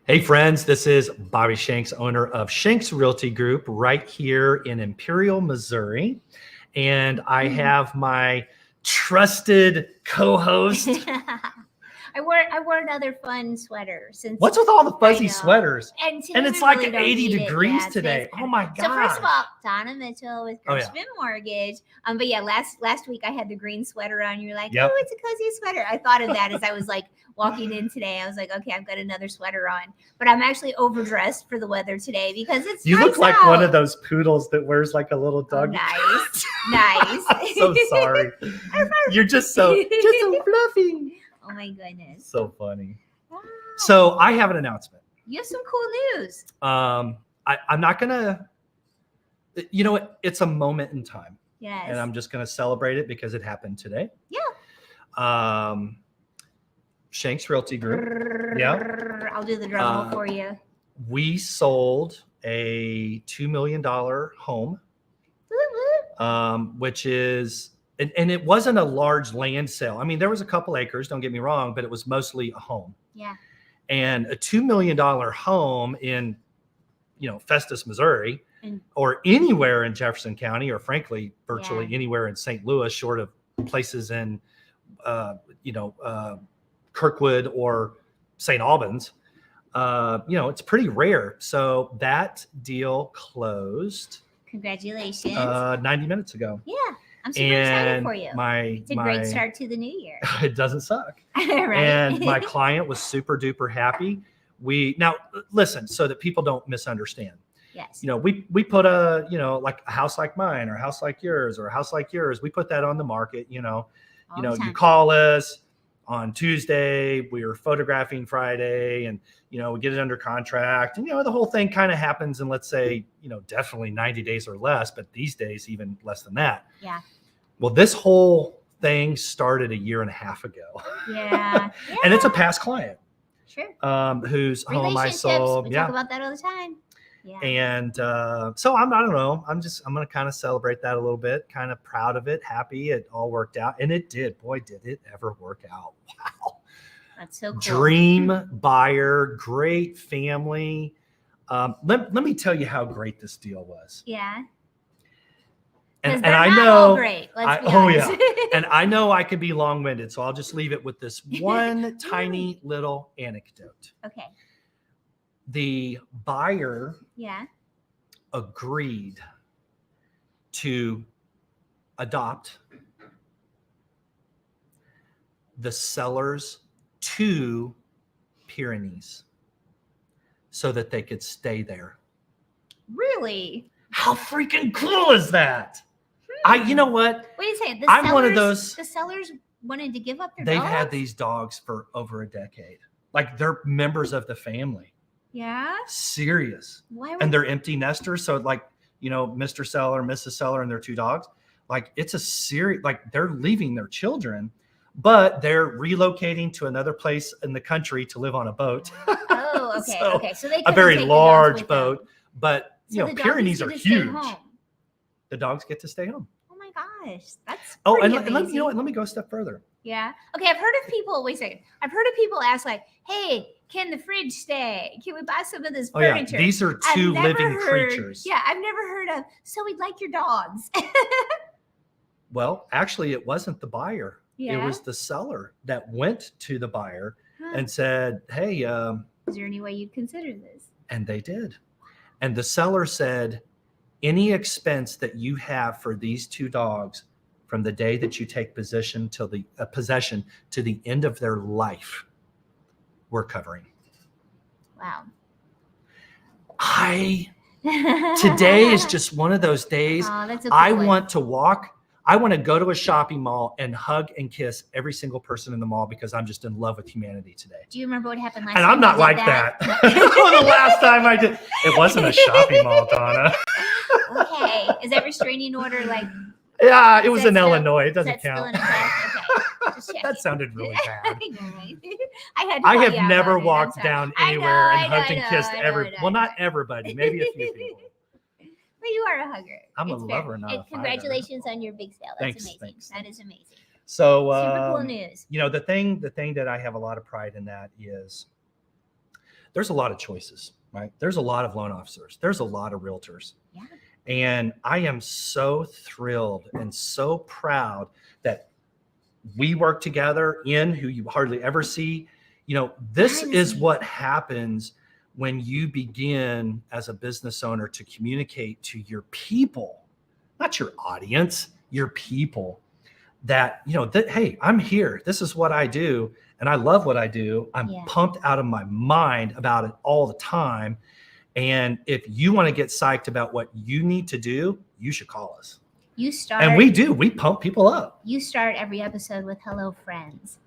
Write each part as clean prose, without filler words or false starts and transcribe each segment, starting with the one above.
Hey friends, this is Bobby Shanks, owner of Shanks Realty Group right here in Imperial, Missouri. And I have my trusted co-host. I wore another fun sweater since. What's with all the fuzzy sweaters? And it's we like really don't 80 need it. degrees Yeah, today. Oh my god. So first of all, Donna Mitchell with Oh, yeah. Gershman Mortgage. But yeah, last week I had the green sweater on. You're like, Yep. oh, it's a cozy sweater. I thought of that as I was like walking in today. I was like, okay, I've got another sweater on. But I'm actually overdressed for the weather today because it's You nice look like out. one of those poodles that wears like a little dog. Oh, nice. I'm so sorry. You're just so fluffy. Oh my goodness. So funny. Wow. So I have an announcement. You have some cool news. I'm not gonna, it's a moment in time. Yes. And I'm just gonna celebrate it because it happened today. Yeah. Shanks Realty Group. Yeah. I'll do the drum roll for you. We sold a $2 million home, which is, and it wasn't a large land sale. I mean, there was a couple acres, don't get me wrong, but it was mostly a home. Yeah. And a $2 million home in, Festus, Missouri, or anywhere in Jefferson County, or frankly, virtually anywhere in St. Louis, short of places in, Kirkwood or St. Albans, it's pretty rare. So that deal closed. Congratulations. 90 minutes ago. Yeah. I'm super excited for you. It's a great start to the new year. It doesn't suck. Right. And my client was super duper happy. Now listen, so that people don't misunderstand. Yes. We put like a house like mine or a house like yours or a house like yours. We put that on the market, you call us on Tuesday, we were photographing Friday, and, we get it under contract, and, the whole thing kind of happens in, let's say, definitely 90 days or less, but these days, even less than that. Yeah. Well, this whole thing started a year and a half ago. Yeah. And it's a past client. Sure. Whose home I sold. We talk about that all the time. Yeah. And so I don't know. I'm going to kind of celebrate that a little bit, kind of proud of it, happy it all worked out. And it did. Boy, did it ever work out. Wow. That's so cool. Dream buyer, great family. Let me tell you how great this deal was. Yeah. And I know, great. Let's be honest. Oh yeah. And I know I could be long-winded, so I'll just leave it with this one tiny little anecdote. Okay. The buyer agreed to adopt the seller's 2 Pyrenees so that they could stay there. Really? How freaking cool is that? You know what? Wait a second. I'm one of those. The sellers wanted to give up their They've dogs? had these dogs for over a decade. Like, they're members of the family. Yeah. Serious. Why and they're empty nesters. So like, Mr. Seller, Mrs. Seller, and their 2 dogs. Like, it's a serious, like, they're leaving their children, but they're relocating to another place in the country to live on a boat. Oh, okay. Okay. So they a very large boat, but Pyrenees are huge. The dogs get to stay home. Oh my gosh. That's and amazing. let me go a step further. Yeah. Okay. I've heard of people. Wait a second. I've heard of people ask like, "Hey, can the fridge stay? Can we buy some of this furniture?" Yeah. These are 2 living creatures. Yeah, I've never heard of. So we'd like your dogs. Well, actually, it wasn't the buyer. Yeah. It was the seller that went to the buyer and said, "Hey, is there any way you'd consider this?" And they did. And the seller said, "Any expense that you have for these 2 dogs from the day that you take possession to the end of their life, we're covering." Wow. Today is just one of those days. Oh, that's I want to go to a shopping mall and hug and kiss every single person in the mall because I'm just in love with humanity today. Do you remember what happened last time? And I'm not like that. The last time I did, it wasn't a shopping mall, Donna. Okay. Is that restraining order like? Yeah, it was in Illinois. It doesn't count. Okay. That sounded really bad. I have never walked down anywhere and hugged and kissed well, not everybody, maybe a few people. But you are a hugger. I'm a lover, not a fighter. Congratulations on your big sale. That's amazing. Thanks. That is amazing. So super cool news. The thing that I have a lot of pride in that is there's a lot of choices, right? There's a lot of loan officers. There's a lot of realtors. Yeah. And I am so thrilled and so proud that we work together in who you hardly ever see. This is what happens when you begin as a business owner to communicate to your people, not your audience, your people, that, hey, I'm here. This is what I do. And I love what I do. I'm pumped out of my mind about it all the time. And if you want to get psyched about what you need to do, you should call us. And we do. We pump people up. You start every episode with hello, friends.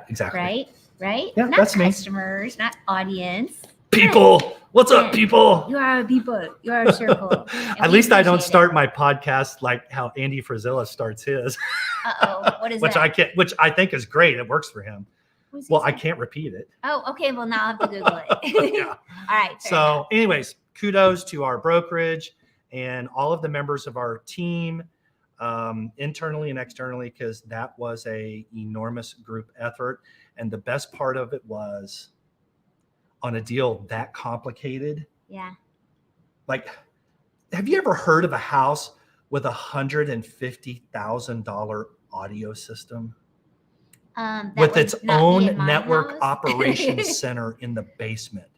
Exactly. Right? Yeah, not that's customers, not audience. People. What's up, people? You are people. You are a circle. At least I don't start my podcast like how Andy Frisella starts his. What is which that? Which I think is great. It works for him. Well, I can't repeat it. Oh, okay. Well, now I have to Google it. Yeah. All right. So anyways, kudos to our brokerage and all of the members of our team, internally and externally, because that was a enormous group effort. And the best part of it was on a deal that complicated. Yeah. Like, have you ever heard of a house with $150,000 audio system? With its own network operations center in the basement.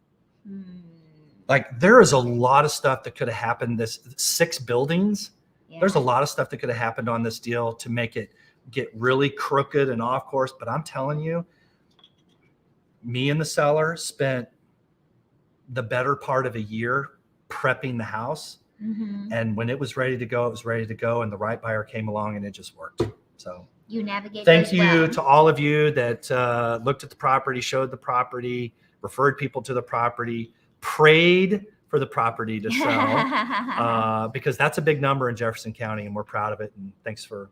Like, there is a lot of stuff that could have happened. This 6 buildings. Yeah. There's a lot of stuff that could have happened on this deal to make it get really crooked and off course. But I'm telling you, me and the seller spent the better part of a year prepping the house. And when it was ready to go, it was ready to go. And the right buyer came along and it just worked. So you navigate. Thank you to all of you that looked at the property, showed the property, referred people to the property, prayed for the property to sell, because that's a big number in Jefferson County, and we're proud of it. And thanks for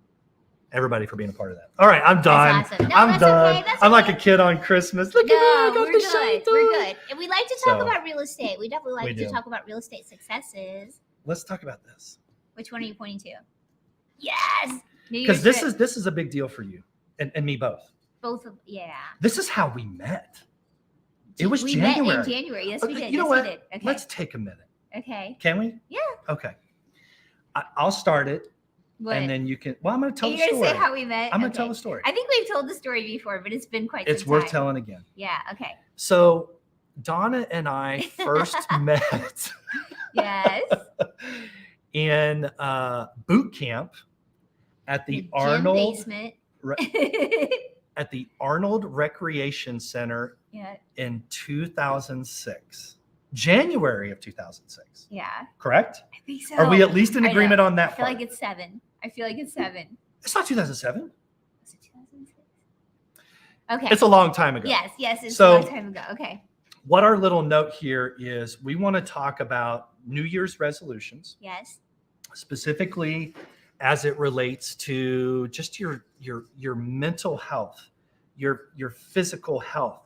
everybody for being a part of that. All right, I'm done. That's awesome. No, I'm done. Okay, I'm like a kid on Christmas. Look at me, I got we're the good. shine We're done. good. And we like to talk about real estate. We definitely like to talk about real estate successes. Let's talk about this. Which one are you pointing to? Yes. Because this is a big deal for you and me both. Both of yeah. This is how we met. It was January. Met in January. Yes, we did. You know what? We did. Okay. Let's take a minute. Okay. Can we? Yeah. Okay. I'll start it. What? And then you can. Well, I'm going to tell the story. story. You're going to say how we met? I'm going to tell the story. I think we've told the story before, but it's been quite some time. It's worth telling again. Yeah. Okay. So Donna and I first met. Yes. In boot camp at the Arnold basement. At the Arnold Recreation Center. Yeah. In 2006. January of 2006. Yeah. Correct? I think so. Are we at least in agreement on that I feel part? like it's 7. I feel like it's 7. It's not 2007. Is it 2006? Okay. It's a long time ago. Yes, it's a long time ago. Okay. What our little note here is, we want to talk about New Year's resolutions. Yes. Specifically as it relates to just your mental health, your physical health,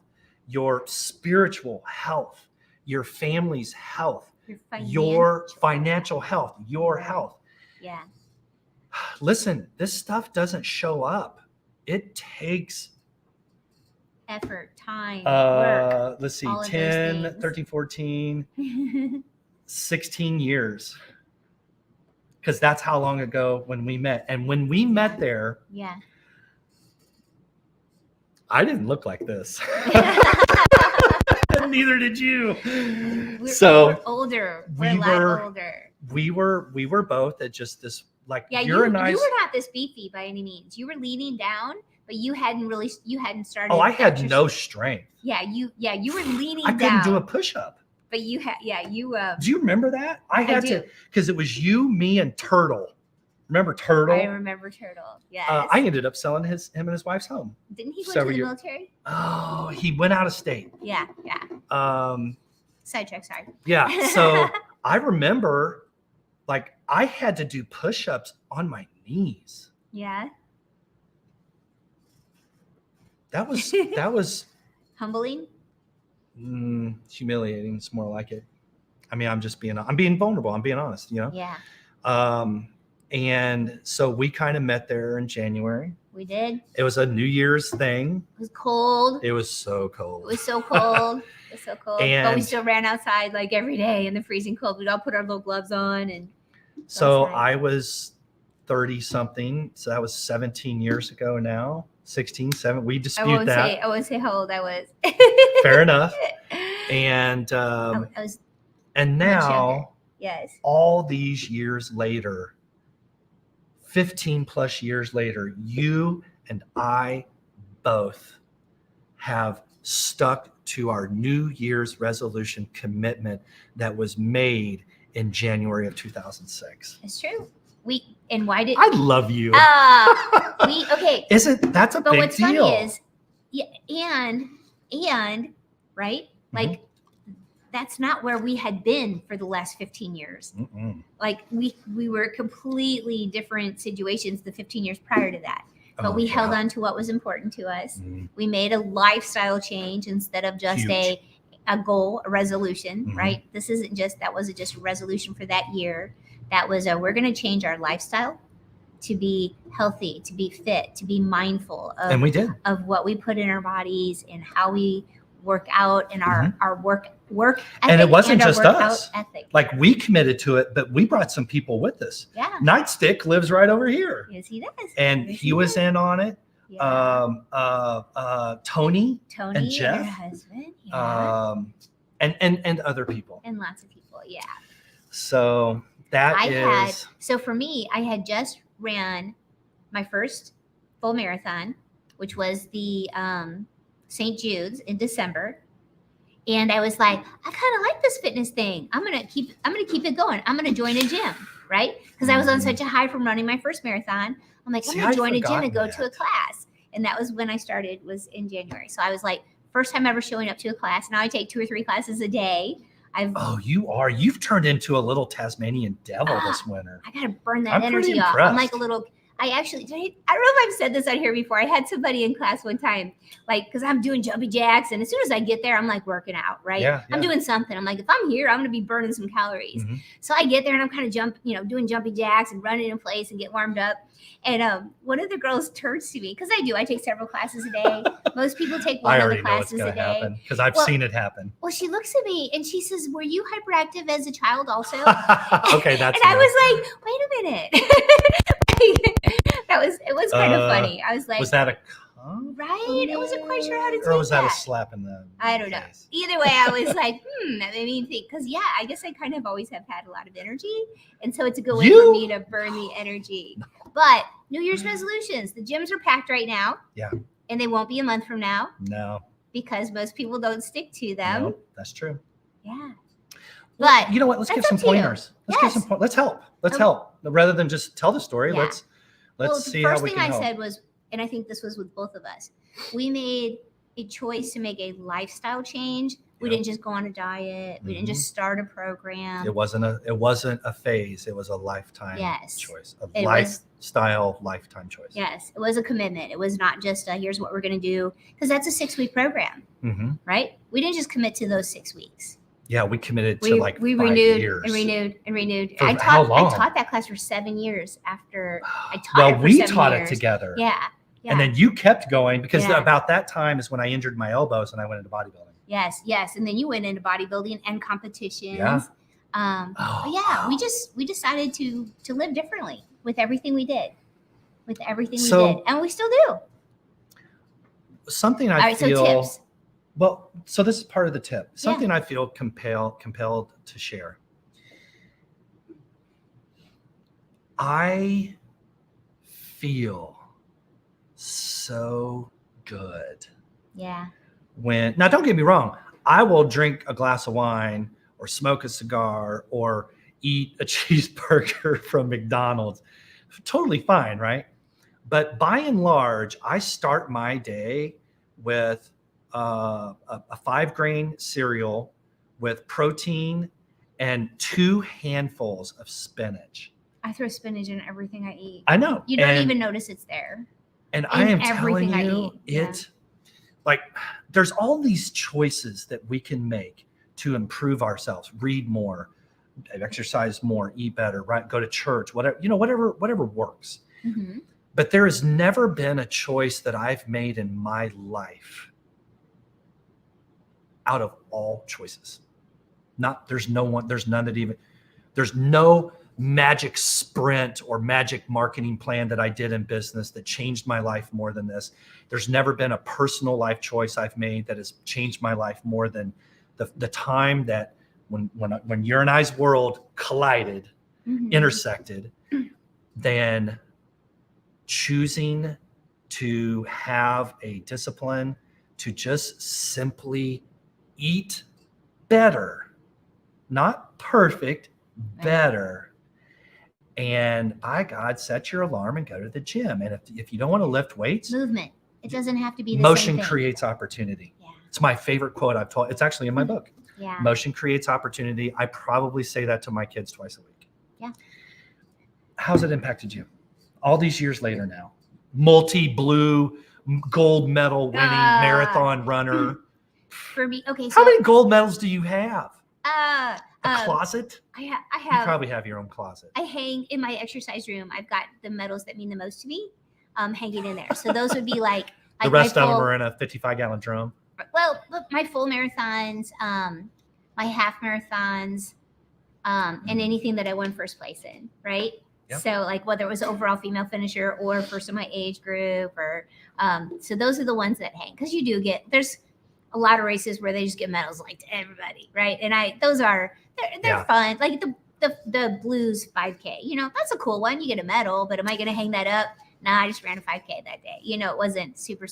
your spiritual health, your family's health, your financial health, your health. Yeah. Listen, this stuff doesn't show up. It takes effort, time, work. Let's see, 10, 13, 14, 16 years. Because that's how long ago when we met. And when we met there, yeah, I didn't look like this. Neither did you. We're older. We're a lot older. We were both at just this, like, yeah, you were not this beefy by any means. You were leaning down, but you hadn't started. Oh, I had no strength. Yeah, you were leaning down. I couldn't do a push-up. But you had, do you remember that? I had to, because it was you, me, and Turtle. Remember Turtle? I remember Turtle. Yes. I ended up selling him and his wife's home. Didn't he go to the military? Oh, he went out of state. Yeah. Sidetrack, sorry. Yeah. So I remember, like, I had to do push-ups on my knees. Yeah. That was humbling. Humiliating. It's more like it. I mean, I'm being vulnerable. I'm being honest, Yeah. And so we kind of met there in January. We did. It was a New Year's thing. It was cold. It was so cold. It was so cold. It was so cold. But we And- still ran outside like every day in the freezing cold. We'd all put our little gloves on. And So nice. I was 30 something. So that was 17 years ago now. 16, 7. We I dispute won't that. say how old I was. Fair enough. And I was and much younger. now yes. all these years later, 15 plus years later, you and I both have stuck to our New Year's resolution commitment that was made in January of 2006. It's true. And why did I love you. okay. That's a But big what's deal. funny is, yeah, and right, like that's not where we had been for the last 15 years. Mm-mm. Like we were completely different situations the 15 years prior to that. But Oh, we yeah. held on to what was important to us. Mhm. We made a lifestyle change instead of just Huge. a goal, a resolution, Mhm. right? That wasn't just a resolution for that year. That was we're going to change our lifestyle to be healthy, to be fit, to be mindful of, And we did. of what we put in our bodies and how we work out and our work ethic And it wasn't our just workout us. ethic. Like we committed to it, but we brought some people with us. Yeah. Nightstick lives right over here. Yes, he does. And Yes, he was does. in on it. Yeah. Tony, Tony and Jeff, her husband. Yeah. and other people. And lots of people. Yeah. So So for me, I had just ran my first full marathon, which was the St. Jude's in December. And I was like, I kind of like this fitness thing. I'm gonna keep it going. I'm gonna join a gym, right? Because I was on such a high from running my first marathon. I'm like, I'm See, gonna I'd join a gym forgotten and go to a that. class. And that was when I started, was in January. So I was like, first time ever showing up to a class. Now I take 2 or 3 classes a day. You've turned into a little Tasmanian devil this winter. I gotta burn that I'm pretty energy off. I'm like impressed. a little. I don't know if I've said this on here before. I had somebody in class one time, like, because I'm doing jumpy jacks, and as soon as I get there, I'm like working out, right? Yeah, I'm yeah. doing something. I'm like, if I'm here, I'm gonna be burning some calories. Mhm. So I get there and I'm kind of doing jumpy jacks and running in place and get warmed up. And one of the girls turns to me because I take several classes a day. Most people take one I of the already know what's classes going a to day. happen because I've Well- seen it happen. Well, she looks at me and she says, "Were you hyperactive as a child also?" Okay, that's and I nice. was like, wait a minute. It was kind of funny. I was like, Was that a compliment? right? I wasn't quite sure how to take Or was that a that. slap in the I don't know. face? Either way, I was like, that made me think. Because, I guess I kind of always have had a lot of energy. And so it's a good way for me to burn the energy. But New Year's resolutions, the gyms are packed right now. Yeah. And they won't be a month from now No, because most people don't stick to them. no, that's true. Yeah. Well, But you know what? Let's give that's some up to you. pointers. Let's Yes. Let's help. Let's Okay. help rather than just tell the story. Yeah. Let's see how first we thing can I help. said was, and I think this was with both of us, we made a choice to make a lifestyle change. We Yeah. didn't just go on a diet. We didn't just start a program. It wasn't a phase. It was a lifetime Yes. choice. A It was- lifestyle lifetime choice. Yes, it was a commitment. It was not just here's what we're going to do, because that's a 6-week program, hmm right? We didn't just commit to those 6 weeks. Yeah, we committed We to like we 5 renewed years. and renewed and renewed. For I how long? taught that class for 7 years after I taught Well, it for we 7 taught years. it together. Yeah. Yeah. And then you kept going because Yeah. about that time is when I injured my elbows and I went into bodybuilding. Yes, and then you went into bodybuilding and competitions. Yeah. But yeah, we decided to live differently with everything we did, So- we did, and we still do. Something I All right, feel so tips. well. So this is part of the tip. Something I feel compelled to share. I feel so good Yeah, now don't get me wrong, I will drink a glass of wine or smoke a cigar or eat a cheeseburger from McDonald's. Totally fine, right? But by and large, I start my day with a 5-grain cereal with protein and 2 handfuls of spinach. I throw spinach in everything I eat. I know. You don't And- even notice it's there. And I in am telling everything I you, eat, yeah. it like there's all these choices that we can make to improve ourselves, read more, exercise more, eat better, right? Go to church, whatever works. Mm-hmm. But there has never been a choice that I've made in my life out of all choices. There's no magic sprint or magic marketing plan that I did in business that changed my life more than this. There's never been a personal life choice I've made that has changed my life more than the time that when your and I's world collided, Mm-hmm. intersected, then choosing to have a discipline to just simply eat better, not perfect, better. And by God, set your alarm and go to the gym. And if you don't want to lift weights, Movement. It doesn't have to be the motion same thing. creates opportunity. Yeah. It's my favorite quote I've taught. It's actually in my book. Yeah. Motion creates opportunity. I probably say that to my kids twice a week. Yeah. How's it impacted you? All these years later now, gold medal winning marathon runner. For me, okay. So How many gold medals do you have? A closet? I You have. probably have your own closet. I hang in my exercise room. I've got the medals that mean the most to me, hanging in there. So those would be like The rest of them are in a 55-gallon drum. Well, look, my full marathons, my half marathons, and anything that I won first place in, right? Yep. So like whether it was overall female finisher or first in my age group, or so those are the ones that hang, because you do there's a lot of races where they just give medals like to everybody, right? And they're fun, like the Blues 5K, that's a cool one. You get a medal, but am I going to hang that up? Nah, I just ran a 5K that day. It wasn't super.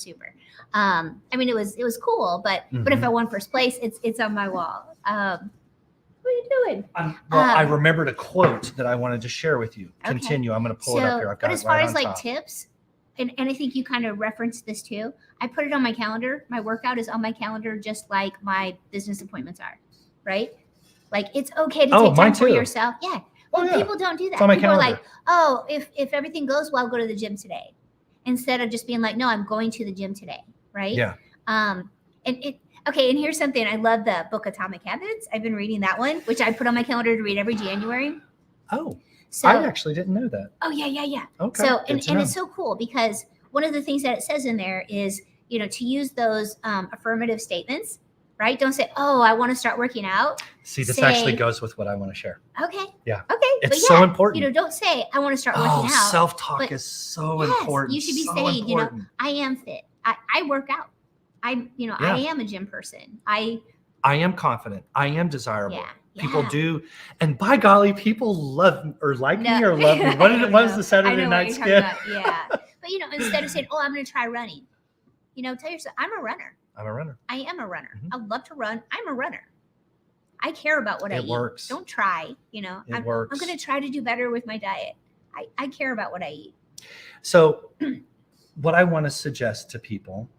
I mean, it was cool, but if I won first place, it's on my wall. What are you doing? I remembered a quote that I wanted to share with you. Okay. Continue. I'm going to pull it up here. I've got but as it far right as on like top. tips, and I think you kind of referenced this too. I put it on my calendar. My workout is on my calendar, just like my business appointments are, right? Like it's okay to take time for yourself. Yeah. But people don't do that. It's on my People calendar. are like, oh, if everything goes well, go to the gym today, instead of just being like, no, I'm going to the gym today, right? Yeah. And here's something. I love the book Atomic Habits. I've been reading that one, which I put on my calendar to read every January. Oh, so I actually didn't know that. Oh yeah. Okay. So and it's so cool because one of the things that it says in there is, to use those affirmative statements, right? Don't say, oh, I want to start working out. See, this actually goes with what I want to share. Okay. Yeah. Okay. It's so important. Don't say, I want to start working out. Self-talk is so important. You should be so saying, important. I am fit. I work out. I am a gym person. I am confident. I am desirable. Yeah. People do. And by golly, people love or like me or love me. What was the Saturday night skit? Yeah. But, instead of saying, oh, I'm going to try running, tell yourself, I'm a runner. I'm a runner. I am a runner. Mm-hmm. I love to run. I'm a runner. I care about what I eat. It works. Don't try, It works. I'm going to try to do better with my diet. I care about what I eat. So what I want to suggest to people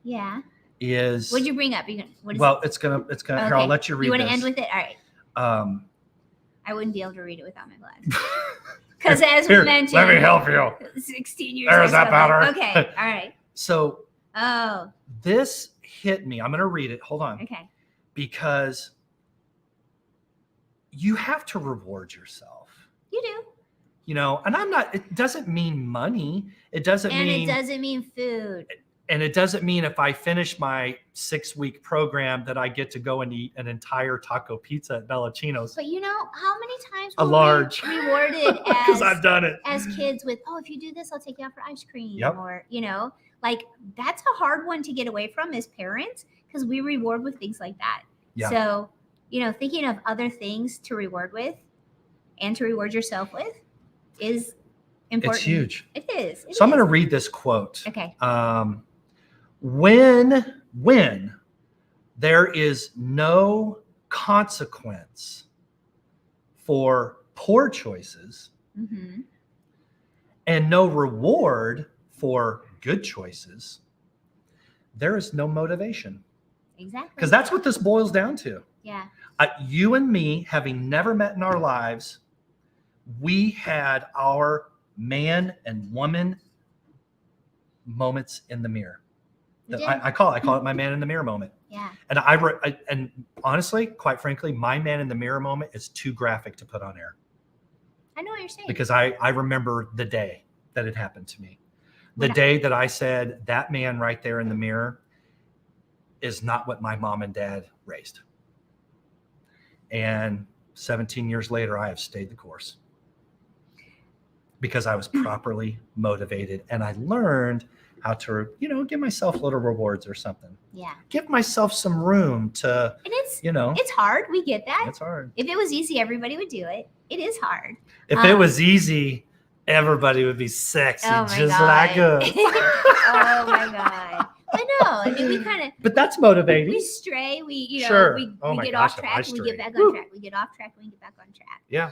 is what'd you bring up? It's gonna okay. Here, I'll let you read. You want to end with it? All right. I wouldn't be able to read it without my glasses. Because as we mentioned, let me help you. 16 years. There's that powder. Okay. All right. So this hit me. I'm going to read it. Hold on. Okay. Because you have to reward yourself. You do. And it doesn't mean money. It doesn't mean food. And it doesn't mean if I finish my 6-week program that I get to go and eat an entire taco pizza at Bellacino's. But how many times a large we rewarded because I've done it as kids with, oh, if you do this, I'll take you out for ice cream. Yep. Or, like that's a hard one to get away from as parents because we reward with things like that. Yeah. So, thinking of other things to reward with and to reward yourself with is important. It's huge. It is. I'm going to read this quote. Okay. When there is no consequence for poor choices and no reward for good choices, there is no motivation. Exactly. Because that's what this boils down to. Yeah. You and me, having never met in our lives, we had our man and woman moments in the mirror. I call it my man in the mirror moment. Yeah. And and honestly, quite frankly, my man in the mirror moment is too graphic to put on air. I know what you're saying. Because I remember the day that it happened to me. The day that I said, that man right there in the mirror is not what my mom and dad raised. And 17 years later, I have stayed the course because I was properly motivated, and I learned how to, give myself little rewards or something. Yeah. Give myself some room to, and it's hard. We get that. It's hard. If it was easy, everybody would do it. It is hard. If it was easy, everybody would be sexy, just like us. Oh my God. I know. I mean, we kind of. But that's motivating. We stray. We sure. we get gosh, off track. We get back Woo. on track. We get off track. We get back on track. Yeah.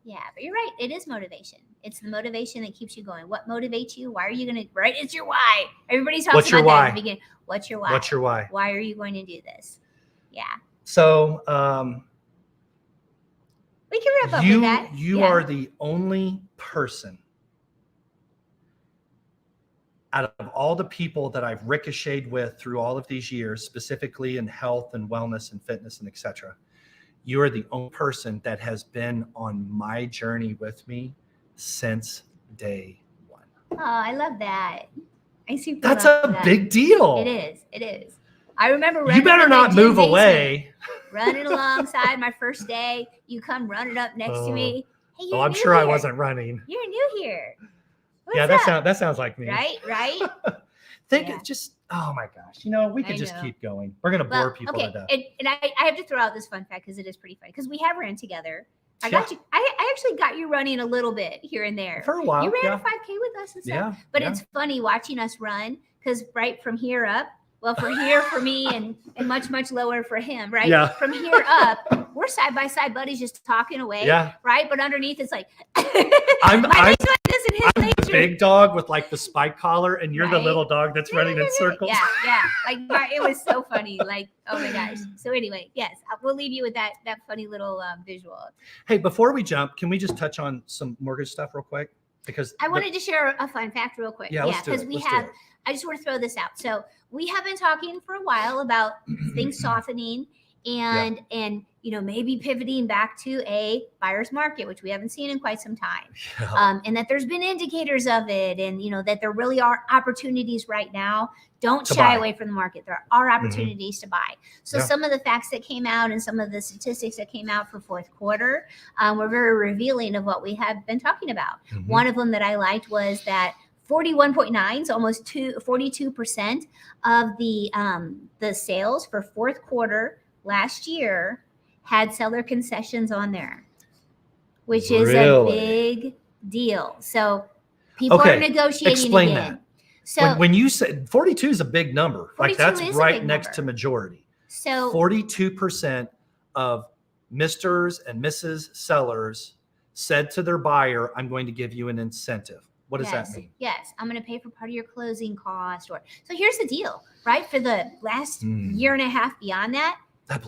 Yeah. But you're right. It is motivation. It's the motivation that keeps you going. What motivates you? Why are you gonna? Right? It's your why. Everybody's talking about that at the beginning. What's your why? What's your why? Why are you going to do this? Yeah. So. We can wrap up with that. You are the only person out of all the people that I've ricocheted with through all of these years, specifically in health and wellness and fitness and etc. You are the only person that has been on my journey with me since day one. Oh, I love that. That's a big deal. It is. It is. I remember. You better not move away. Running alongside my first day, you come running up next to me. Hey, I'm sure I wasn't running. You're new here. What's that sounds like me. Right. Just oh my gosh, we could just keep going. We're gonna bore people to death. And I have to throw out this fun fact because it is pretty funny because we have ran together. I got you. I actually got you running a little bit here and there for a while. You ran a 5K with us and stuff. But it's funny watching us run because right from here up. Well, from here for me and much, much lower for him, right? Yeah. From here up, we're side by side buddies just talking away, right? But underneath it's like, I'm the big dog with like the spike collar and you're the little dog that's running in circles. Yeah. Like it was so funny. Like, oh my gosh. So anyway, yes, we'll leave you with that funny little visual. Hey, before we jump, can we just touch on some mortgage stuff real quick? Because I wanted to share a fun fact real quick. Yeah, because I just want to throw this out. So we have been talking for a while about things softening and maybe pivoting back to a buyer's market, which we haven't seen in quite some time. And that there's been indicators of it and, that there really are opportunities right now. Don't shy away from the market. There are opportunities to buy. So some of the facts that came out and some of the statistics that came out for fourth quarter were very revealing of what we have been talking about. One of them that I liked was that 41.9, so almost 42% of the sales for fourth quarter last year had seller concessions on there, which is a big deal. So people are negotiating Explain again. That. So when you said 42 is a big number, like that's right next to majority. So 42% of Mr. and Mrs. sellers said to their buyer, I'm going to give you an incentive. What does that mean? Yes, I'm going to pay for part of your closing cost. So here's the deal, right? For the last year and a half beyond that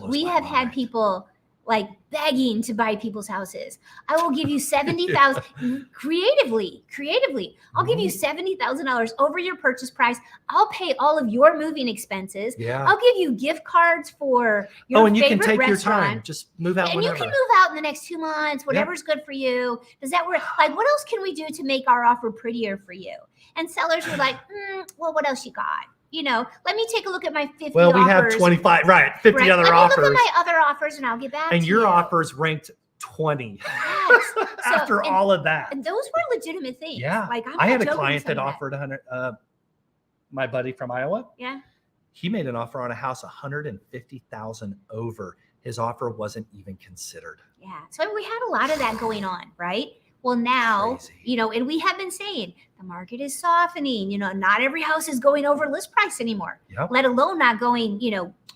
we have had people like begging to buy people's houses. I will give you $70,000 creatively. I'll give you $70,000 over your purchase price. I'll pay all of your moving expenses. Yeah. I'll give you gift cards for your and you favorite can take restaurant. your time. Just move out. And whenever. You can move out in the next 2 months, whatever's good for you. Does that work? Like, what else can we do to make our offer prettier for you? And sellers were like, well, what else you got? Let me take a look at my 50 Well, we offers. have 25, right? 50 other offers. Let me look at my other offers and I'll get back to you. And your offers ranked 20 after all of that. And those were legitimate things. Yeah. Like I had a client that offered 100, my buddy from Iowa. Yeah. He made an offer on a house $150,000 over. His offer wasn't even considered. Yeah. So we had a lot of that going on, right? Well, now, and we have been saying the market is softening, not every house is going over list price anymore, let alone not going,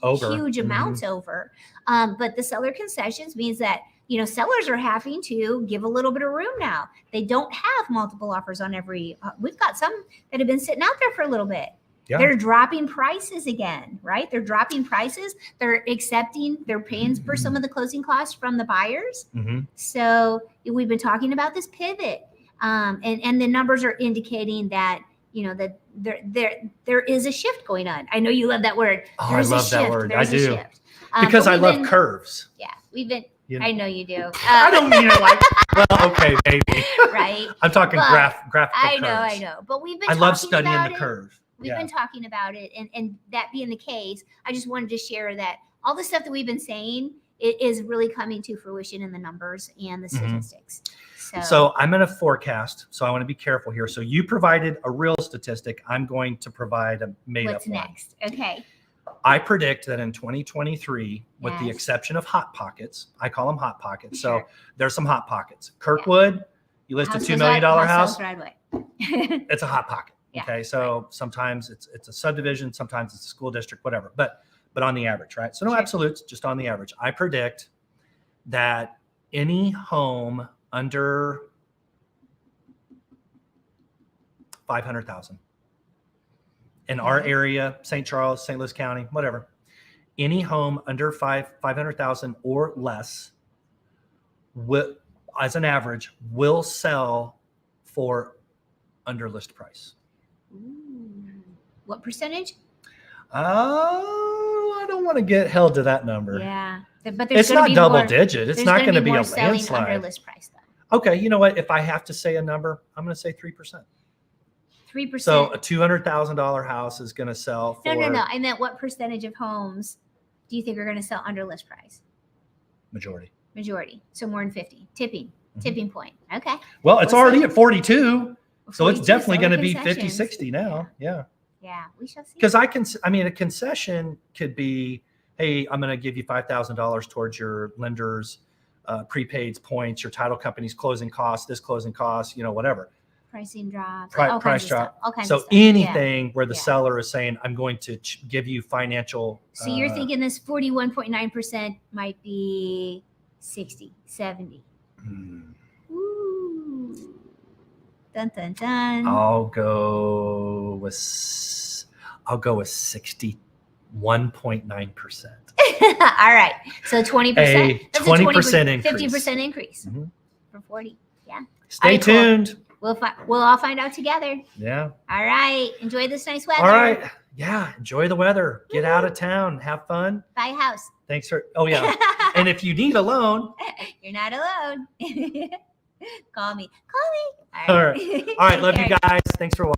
over huge amounts over. But the seller concessions means that, sellers are having to give a little bit of room now. They don't have multiple offers on every, we've got some that have been sitting out there for a little bit. Yeah. They're dropping prices again, right? They're dropping prices. They're paying for some of the closing costs from the buyers. So we've been talking about this pivot. And the numbers are indicating that, you know, that there is a shift going on. I know you love that word. Oh, There's I a love that shift. word. There's I a do. shift. Because But I we've love been- curves. Yeah, we've been. You know? I know you do. I don't mean it like, well, okay, maybe. Right. I'm talking But graphical I curves. know. But we've been. I love talking studying about the it. curve. We've been talking about it, and that being the case, I just wanted to share that all the stuff that we've been saying is really coming to fruition in the numbers and the statistics. So I'm going to forecast. So I want to be careful here. So you provided a real statistic. I'm going to provide a made up what's one. next? Okay. I predict that in 2023, with the Yes. exception of hot pockets, I call them hot pockets. Sure. So there's some hot pockets. Kirkwood, you list a House $2 goes million up, house. goes Broadway. It's a hot pocket. Yeah, Okay. So sometimes it's a subdivision, sometimes it's a school district, whatever. But on the average, right? So no Sure. absolutes, just on the average. I predict that any home under 500,000 in our Okay. area, St. Charles, St. Louis County, whatever, any home under 500,000 or less will, as an average, will sell for under list price. Ooh. What percentage? Oh, I don't want to get held to that number. Yeah, but there's It's gonna not be double more, digit. It's there's not gonna going to be more a selling under landslide. list price though. Okay, you know what? If I have to say a number, I'm going to say 3%. 3%. So a $200,000 house is going to sell for No. I meant what percentage of homes do you think are going to sell under list price? majority. Majority. So more than 50. Tipping point. Okay. Well, it's Well, already so- at 42. So it's 42, definitely so going to the be 50, concessions. 60 now. Yeah. Yeah, we shall see. Because I mean, a concession could be, hey, I'm going to give you $5,000 towards your lender's prepaids, points, your title company's closing costs, this closing costs, whatever. Pricing drops. Pri- all price kinds of drop. stuff. All kinds So of stuff. Yeah. anything where the Yeah. seller is saying, I'm going to give you financial. So you're thinking this 41.9% might be 60, 70. Hmm, Ooh. Dun dun dun. I'll go with 61.9%. All right. So 20%. A That's 20% increase. 50% increase Mhm. for 40. Yeah. Stay All right, cool. tuned. We'll all find out together. Yeah. All right. Enjoy this nice weather. All right. Yeah. Enjoy the weather. Get out of town. Have fun. Buy a house. Thanks for. Oh, yeah. And if you need a loan. You're not alone. Call me. All right. All right. Love you guys. Thanks for watching.